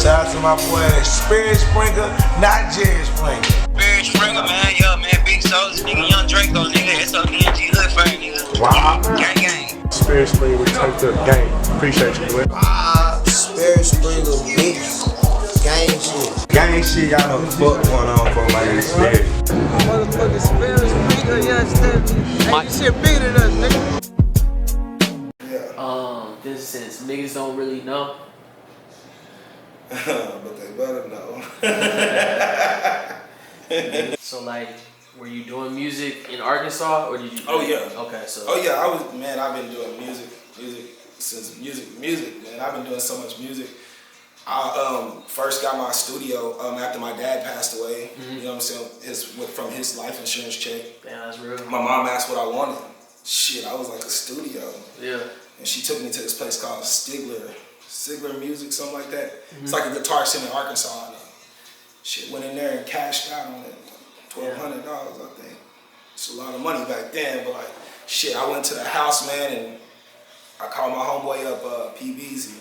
Shout out to my boy Sperry Springer, not Jerry Springer. Sperry Springer, man, yo, man, Big Souls, nigga, Young Draco, nigga, SODNG Hood Fire, nigga. Wow. Gang, gang. Sperry Springer, we turned to the game. Appreciate you, boy. Sperry Springer, big gang shit. Gang shit, y'all know what the fuck going on for my name Sperry. Motherfucking Sperry Springer, you understand me? Hey, this shit bigger than us, nigga. This since niggas don't really know. But they better know. So like, were you doing music in Arkansas or did you? Oh yeah. Okay, so. Oh yeah, I've been doing music since music, man. I've been doing so much music. I first got my studio after my dad passed away. You know what I'm saying? From his life insurance check. Damn, that's real. My mom asked what I wanted. Shit, I was like a studio. Yeah. And she took me to this place called Stigler Music, something like that. It's like a guitar center in Arkansas. And, shit, went in there and cashed out on it, $1,200, I think. It's a lot of money back then, but like, shit, I went to the house, man, and I called my homeboy up, P. Beezy.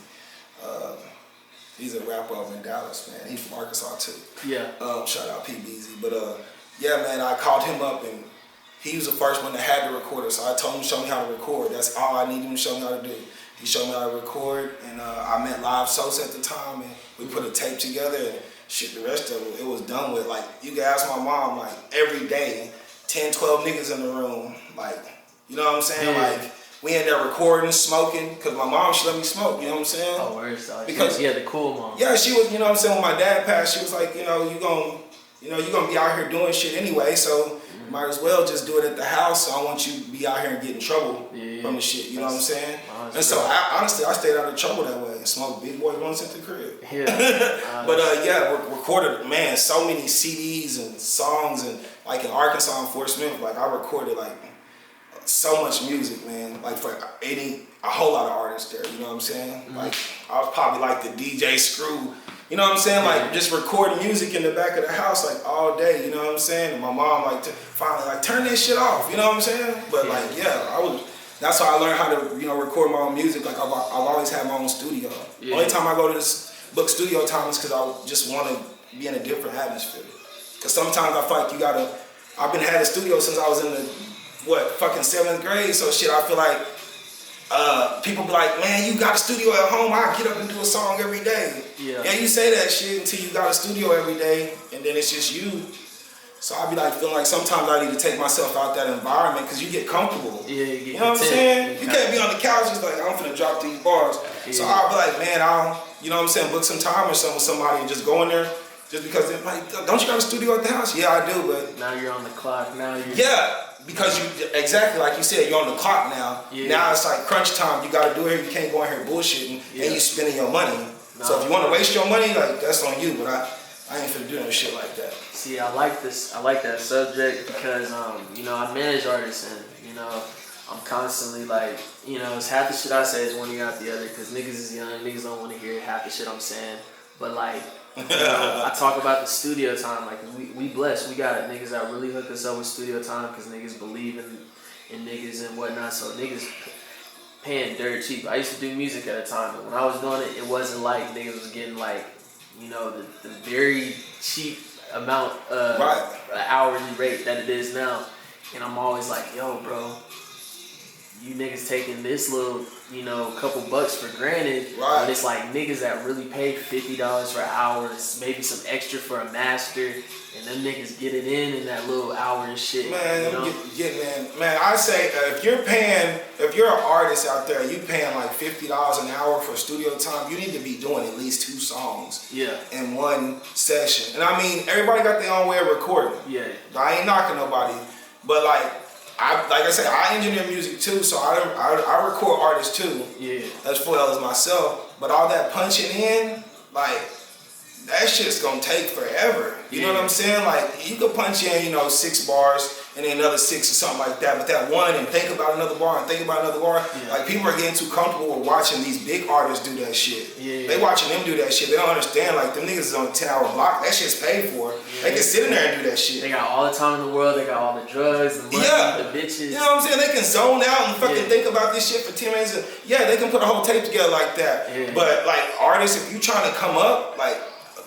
He's a rapper over in Dallas, man. He's from Arkansas too. Yeah. Shout out P. Beezy. But yeah, man, I called him up and he was the first one that had the recorder, so I told him to show me how to record. That's all I needed him to show me how to do. He showed me how to record, and I met Live Sosa at the time, and we put a tape together, and shit, the rest of it was done with. Like, you can ask my mom, like, every day, 10, 12 niggas in the room, like, you know what I'm saying? Yeah. Like, we in there recording, smoking, because my mom, she let me smoke, you know what I'm saying? Oh, where's that? Because, yeah, the cool mom. Yeah, she was, you know what I'm saying, when my dad passed, she was like, you know, you're gonna be out here doing shit anyway, so might as well just do it at the house. So I want you to be out here and get in trouble from the shit. You know what I'm saying? And so honestly, I stayed out of trouble that way and smoked big boy blunts at the crib. Yeah. But yeah, recorded, man, so many CDs and songs, and like in Arkansas and Fort Smith, like I recorded like so much music, man. Like for a whole lot of artists there. You know what I'm saying? Like I was probably like the DJ Screw. You know what I'm saying? Like just recording music in the back of the house like all day, you know what I'm saying? And my mom like finally like turn that shit off, you know what I'm saying? But like that's how I learned how to, you know, record my own music. Like I've always had my own studio. Yeah. Only time I go to this book studio time is because I just want to be in a different atmosphere. Because sometimes I feel like I've been had a studio since I was in the fucking 7th grade, so shit I feel like people be like, man, you got a studio at home, I get up and do a song every day. Yeah, you say that shit until you got a studio every day, and then it's just you. So I be like feeling like sometimes I need to take myself out that environment because you get comfortable. Yeah, you know what I'm saying? You can't be on the couch just like, I'm finna drop these bars. Yeah. So I'll be like, man, you know what I'm saying, book some time or something with somebody and just go in there just because they're like, don't you got a studio at the house? Yeah, I do, but now you're on the clock. Because exactly like you said, you're on the clock now. Yeah. Now it's like crunch time. You got to do it. You can't go in here bullshitting and you spending your money. So if you want to waste your money, like that's on you. But I ain't finna do no shit like that. See, I like this. I like that subject because you know, I manage artists and you know, I'm constantly like, you know, it's half the shit I say is one you got the other because niggas is young. Niggas don't want to hear half the shit I'm saying. But like, you know, I talk about the studio time, like we blessed. We got niggas that really hook us up with studio time because niggas believe in niggas and whatnot. So niggas paying dirt cheap. I used to do music at a time, but when I was doing it, it wasn't like niggas was getting like, you know, the very cheap amount of hourly rate that it is now. And I'm always like, yo, bro, you niggas taking this little, you know, couple bucks for granted. Right. But it's like niggas that really pay $50 for hours, maybe some extra for a master, and them niggas get it in that little hour and shit. Man, you know? Man, I say if you're an artist out there, you paying like $50 an hour for studio time, you need to be doing at least 2 songs in one session. And I mean, everybody got their own way of recording. Yeah. I ain't knocking nobody, but like I said, I engineer music too, so I record artists too. Yeah. As well as myself. But all that punching in, like, that shit's gonna take forever. You know what I'm saying? Like, you could punch in, you know, 6 bars, and then another 6 or something like that. But that one and think about another bar and think about another bar. Yeah. Like people are getting too comfortable with watching these big artists do that shit. Yeah. They watching them do that shit. They don't understand like them niggas is on a 10-hour block. That shit's paid for. Yeah. They can sit in there and do that shit. They got all the time in the world. They got all the drugs, the money, the bitches. You know what I'm saying? They can zone out and fucking think about this shit for 10 minutes. And, they can put a whole tape together like that. Yeah. But like artists, if you trying to come up, like,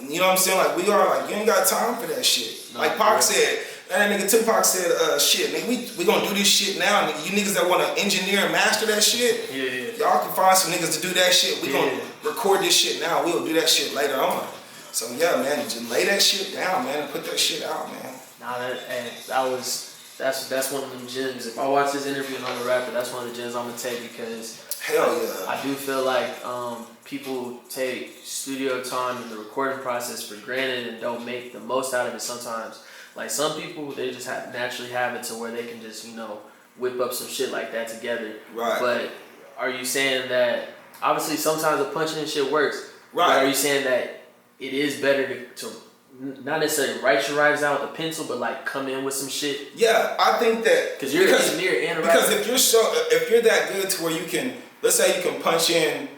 you know what I'm saying? Like we are, like you ain't got time for that shit. No, like Pac said. And that nigga Tupac said, shit, nigga, we gonna do this shit now. Nigga, you niggas that wanna engineer and master that shit, y'all can find some niggas to do that shit. We gonna record this shit now. We'll do that shit later on. So yeah, man, just lay that shit down, man, and put that shit out, man. Nah, that's one of them gems. If I watch this interview and I'm a rapper, that's one of the gems I'm gonna take because hell yeah. I do feel like people take studio time and the recording process for granted and don't make the most out of it sometimes. Like some people, they just naturally have it to where they can just, whip up some shit like that together. Right. But are you saying that, obviously sometimes the punching and shit works. Right. But are you saying that it is better to not necessarily write your rhymes down with a pencil, but like come in with some shit? Yeah, I think that. Because you're an engineer and a rapper. Because if you're that good to where you can, let's say you can punch in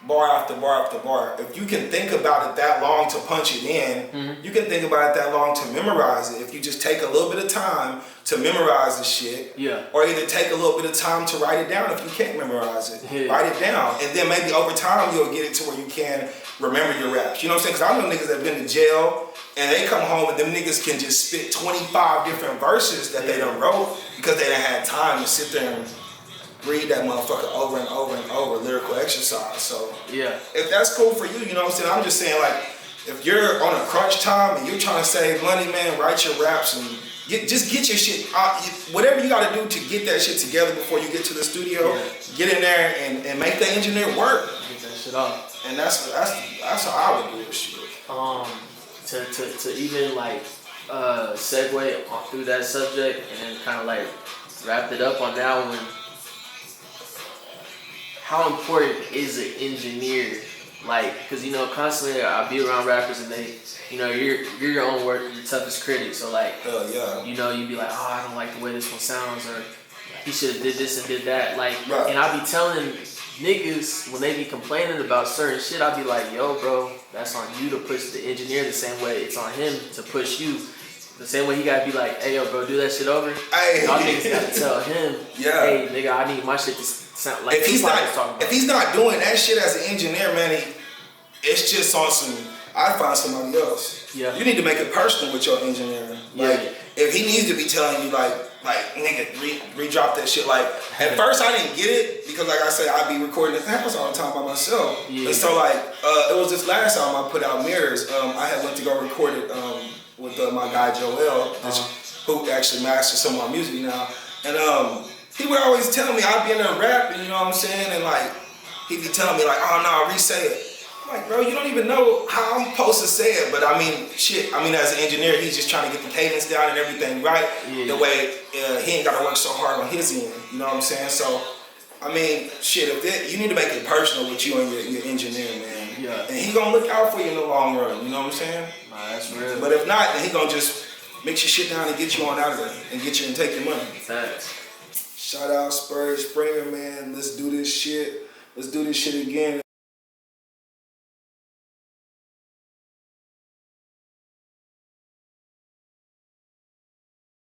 bar after bar after bar. If you can think about it that long to punch it in, you can think about it that long to memorize it. If you just take a little bit of time to memorize the shit, or either take a little bit of time to write it down if you can't memorize it. Write it down. And then maybe over time you'll get it to where you can remember your raps. You know what I'm saying? Because I know niggas that have been to jail and they come home and them niggas can just spit 25 different verses that they done wrote because they done had time to sit there and read that motherfucker over and over and over, lyrical exercise. So if that's cool for you, you know what I'm saying? I'm just saying, like, if you're on a crunch time and you're trying to save money, man, write your raps and just get your shit, whatever you gotta do to get that shit together before you get to the studio, get in there and make the engineer work. Get that shit off. And that's how I would do this shit. To even like segue through that subject and kind of like wrapped it up on that one. How important is an engineer? Like, cause constantly I be around rappers and they, you're your own work, your toughest critic. So like, you be like, oh, I don't like the way this one sounds, or he should have did this and did that. Like, and I be telling niggas when they be complaining about certain shit, I be like, yo, bro, that's on you to push the engineer the same way it's on him to push you. The same way he gotta be like, hey, yo, bro, do that shit over. Y'all niggas gotta tell him, hey, nigga, I need my shit to sound like if he's not doing that shit as an engineer, man, it's just on some. I'd find somebody else. Yeah. You need to make it personal with your engineer. Like, if he needs to be telling you, like nigga, re-drop that shit. Like, at first I didn't get it because, like I said, I'd be recording the house all the time by myself. Yeah. And so, like, it was this last album I put out, Mirrors. I had went to go record it with my guy Joel, who actually masters some of my music now. And he would always tell me, I'd be in there rapping, you know what I'm saying? And like, he'd be telling me like, oh no, re-say it. I'm like, bro, you don't even know how I'm supposed to say it. But I mean, shit, as an engineer, he's just trying to get the cadence down and everything right. The way he ain't got to work so hard on his end, you know what I'm saying? So, I mean, shit, you need to make it personal with you and your engineer, man. Yeah. And he gonna look out for you in the long run, you know what I'm saying? Nah, that's real. But if not, then he gonna just mix your shit down and get you on out of there and get you and take your money. Thanks. Shout out Sperry Springer, man. Let's do this shit. Let's do this shit again.